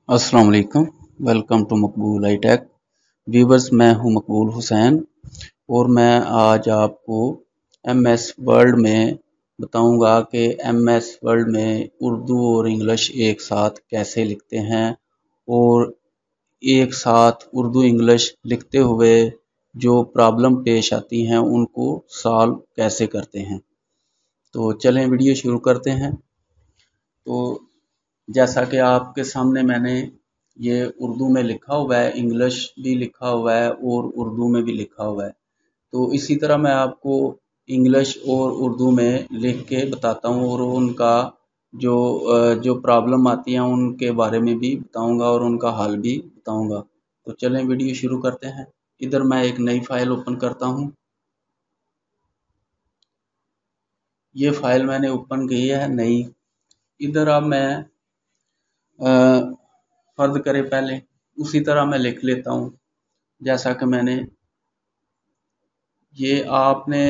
अस्सलाम वालेकुम। Welcome to Maqbool I take. Viewers, मैं हूं मकबूल हुसैन और मैं आज आपको एमएस वर्ड में बताऊंगा कि एमएस वर्ड में उर्दू और इंग्लिश एक साथ कैसे लिखते हैं और एक साथ उर्दू इंग्लिश लिखते हुए जो प्रॉब्लम पेश आती हैं उनको सॉल्व कैसे करते हैं। तो चलें वीडियो शुरू करते हैं। तो जैसा कि आपके सामने मैंने ये उर्दू में लिखा हुआ है, इंग्लिश भी लिखा हुआ है और उर्दू में भी लिखा हुआ है। तो इसी तरह मैं आपको इंग्लिश और उर्दू में लिख के बताता हूँ और उनका जो प्रॉब्लम आती है उनके बारे में भी बताऊंगा और उनका हल भी बताऊंगा। तो चलें वीडियो शुरू करते हैं। इधर मैं एक नई फाइल ओपन करता हूँ। ये फाइल मैंने ओपन की है नई। इधर अब मैं फर्ज करें पहले उसी तरह मैं लिख लेता हूँ जैसा कि मैंने ये आपने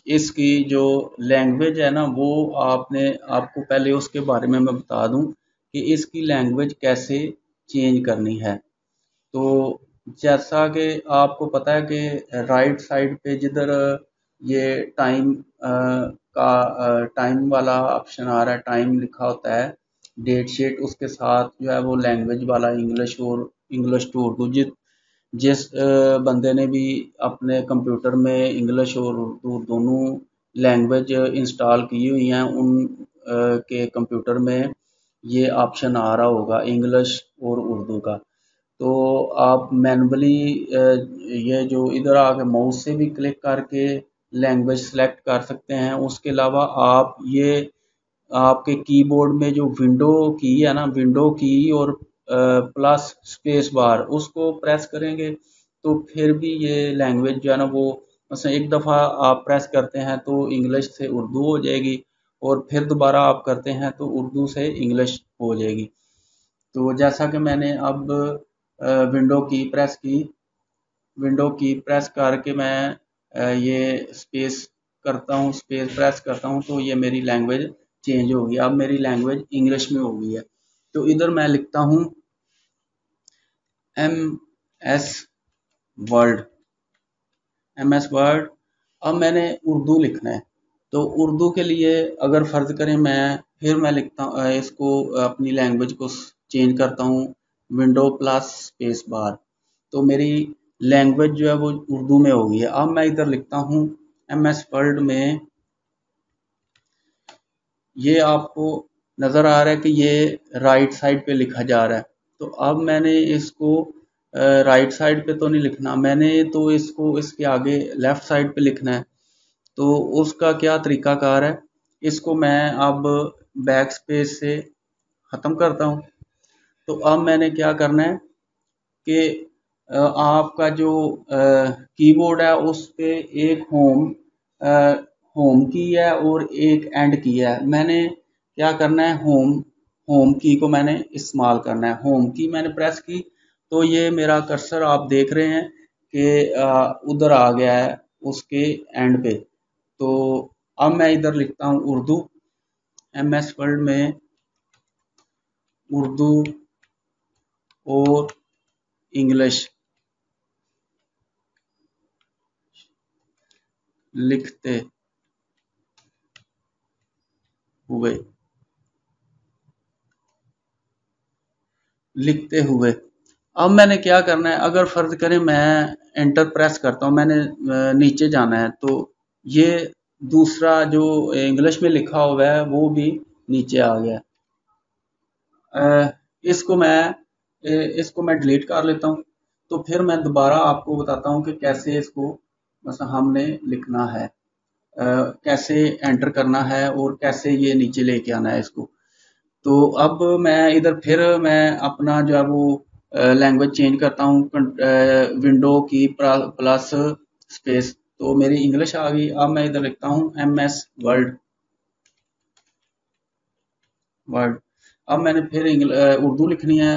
इसकी जो लैंग्वेज है ना वो आपको पहले उसके बारे में मैं बता दूं कि इसकी लैंग्वेज कैसे चेंज करनी है। तो जैसा कि आपको पता है कि राइट साइड पे जिधर ये टाइम का टाइम वाला ऑप्शन आ रहा है, टाइम लिखा होता है, डेट शीट, उसके साथ जो है वो लैंग्वेज वाला इंग्लिश और इंग्लिश टू उर्दू जिस बंदे ने भी अपने कंप्यूटर में इंग्लिश और उर्दू दोनों लैंग्वेज इंस्टॉल की हुई हैं उन के कंप्यूटर में ये ऑप्शन आ रहा होगा इंग्लिश और उर्दू का। तो आप मैनुअली ये जो इधर आके माउस से भी क्लिक करके लैंग्वेज सेलेक्ट कर सकते हैं। उसके अलावा आप ये आपके कीबोर्ड में जो विंडो की है ना, विंडो की और प्लस स्पेस बार उसको प्रेस करेंगे तो फिर भी ये लैंग्वेज जो है ना वो मतलब एक दफ़ा आप प्रेस करते हैं तो इंग्लिश से उर्दू हो जाएगी और फिर दोबारा आप करते हैं तो उर्दू से इंग्लिश हो जाएगी। तो जैसा कि मैंने अब विंडो की प्रेस की, विंडो की प्रेस करके मैं ये स्पेस करता हूँ, स्पेस प्रेस करता हूँ तो ये मेरी लैंग्वेज चेंज होगी। अब मेरी लैंग्वेज इंग्लिश में हो गई है। तो इधर मैं लिखता हूँ M S word, M S word. अब मैंने उर्दू लिखना है तो उर्दू के लिए अगर फ़र्ज़ करें मैं लिखता हूँ इसको अपनी लैंग्वेज को चेंज करता हूँ विंडो प्लस स्पेस बार तो मेरी लैंग्वेज जो है वो उर्दू में हो गई है। अब मैं इधर लिखता हूँ एम एस वर्ड में। ये आपको नज़र आ रहा है कि ये राइट साइड पे लिखा जा रहा है। तो अब मैंने इसको राइट साइड पे तो नहीं लिखना, मैंने तो इसको इसके आगे लेफ्ट साइड पे लिखना है। तो उसका क्या तरीकाकार है, इसको मैं अब बैक स्पेस से ख़त्म करता हूँ। तो अब मैंने क्या करना है कि आपका जो कीबोर्ड है उस पे एक होम की है और एक एंड की है। मैंने क्या करना है, होम होम की को मैंने इस्तेमाल करना है। होम की मैंने प्रेस की तो ये मेरा कर्सर आप देख रहे हैं कि उधर आ गया है उसके एंड पे। तो अब मैं इधर लिखता हूँ उर्दू, एम एस वर्ड में उर्दू और इंग्लिश लिखते हुए लिखते हुए। अब मैंने क्या करना है, अगर फर्ज करें मैं एंटर प्रेस करता हूँ, मैंने नीचे जाना है तो ये दूसरा जो इंग्लिश में लिखा हुआ है वो भी नीचे आ गया। इसको मैं डिलीट कर लेता हूँ। तो फिर मैं दोबारा आपको बताता हूँ कि कैसे इसको मतलब हमने लिखना है, कैसे एंटर करना है और कैसे ये नीचे लेके आना है इसको। तो अब मैं इधर फिर मैं अपना जो है वो लैंग्वेज चेंज करता हूँ विंडो की प्लस स्पेस तो मेरी इंग्लिश आ गई। अब मैं इधर लिखता हूँ एम एस वर्ड वर्ड। अब मैंने फिर उर्दू लिखनी है,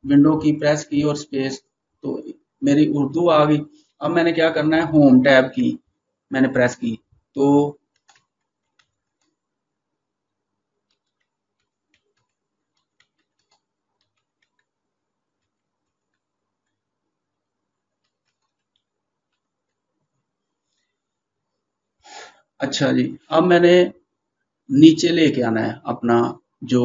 विंडो की प्रेस की और स्पेस तो मेरी उर्दू आ गई। अब मैंने क्या करना है, होम टैब की मैंने प्रेस की तो अच्छा जी, अब मैंने नीचे लेके आना है अपना जो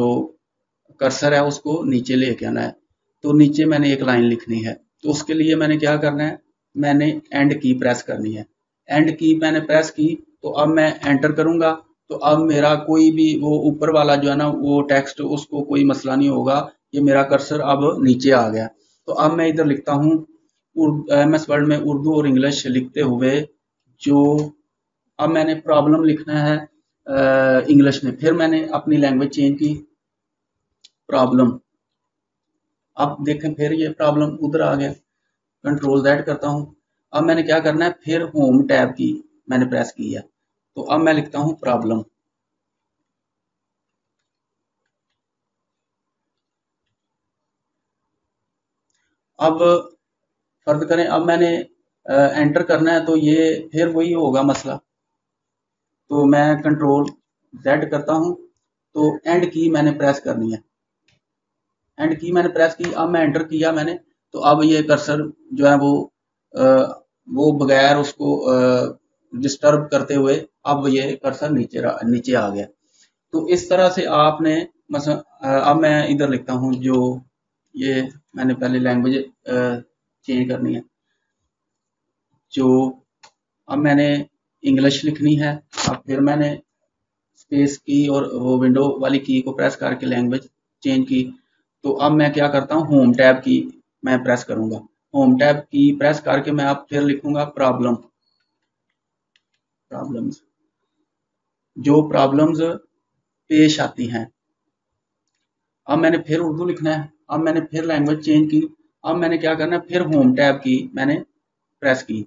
कर्सर है उसको नीचे लेके आना है। तो नीचे मैंने एक लाइन लिखनी है। तो उसके लिए मैंने क्या करना है, मैंने एंड की प्रेस करनी है। एंड की मैंने प्रेस की तो अब मैं एंटर करूंगा। तो अब मेरा कोई भी वो ऊपर वाला जो है ना वो टेक्स्ट उसको कोई मसला नहीं होगा। ये मेरा कर्सर अब नीचे आ गया। तो अब मैं इधर लिखता हूँ MS वर्ड में उर्दू और इंग्लिश लिखते हुए जो अब मैंने प्रॉब्लम लिखना है इंग्लिश में। फिर मैंने अपनी लैंग्वेज चेंज की, प्रॉब्लम। अब देखें फिर ये प्रॉब्लम उधर आ गया। कंट्रोल Z करता हूँ। अब मैंने क्या करना है, फिर होम टैब की मैंने प्रेस की है। तो अब मैं लिखता हूँ प्रॉब्लम। अब फर्ज करें, अब मैंने एंटर करना है तो ये फिर वही होगा मसला। तो मैं कंट्रोल Z करता हूँ। तो एंड की मैंने प्रेस करनी है। एंड की मैंने प्रेस की, अब मैं एंटर किया मैंने। तो अब ये कर्सर जो है अ, वो बगैर उसको डिस्टर्ब करते हुए अब ये कर्सर नीचे आ गया। तो इस तरह से आपने मसला अब मैं इधर लिखता हूँ जो ये मैंने पहले लैंग्वेज चेंज करनी है। जो अब मैंने इंग्लिश लिखनी है। अब फिर मैंने स्पेस की और वो विंडो वाली की को प्रेस करके लैंग्वेज चेंज की। तो अब मैं क्या करता हूँ, होम टैब की मैं प्रेस करूंगा। होम टैब की प्रेस करके मैं अब फिर लिखूंगा प्रॉब्लम। प्रॉब्लम्स, जो प्रॉब्लम्स पेश आती हैं। अब मैंने फिर उर्दू लिखना है। अब मैंने फिर लैंग्वेज चेंज की। अब मैंने क्या करना है, फिर होम टैब की मैंने प्रेस की,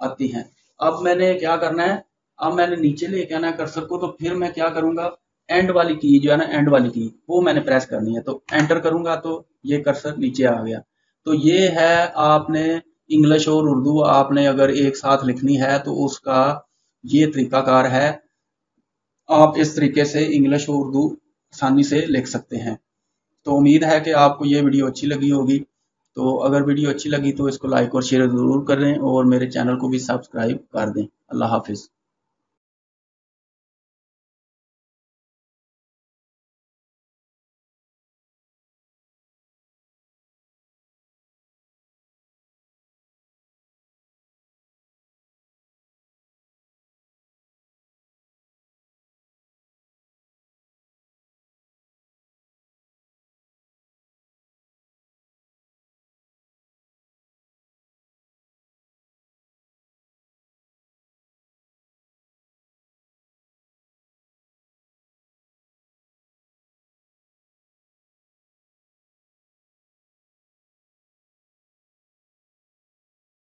आती हैं। अब मैंने क्या करना है, अब मैंने नीचे लेके आना है कर्सर को। तो फिर मैं क्या करूंगा, एंड वाली की जो है ना, एंड वाली की वो मैंने प्रेस करनी है। तो एंटर करूंगा तो ये कर्सर नीचे आ गया। तो ये है, आपने इंग्लिश और उर्दू आपने अगर एक साथ लिखनी है तो उसका ये तरीकाकार है। आप इस तरीके से इंग्लिश और उर्दू आसानी से लिख सकते हैं। तो उम्मीद है कि आपको ये वीडियो अच्छी लगी होगी। तो अगर वीडियो अच्छी लगी तो इसको लाइक और शेयर ज़रूर करें और मेरे चैनल को भी सब्सक्राइब कर दें। अल्लाह हाफिज़।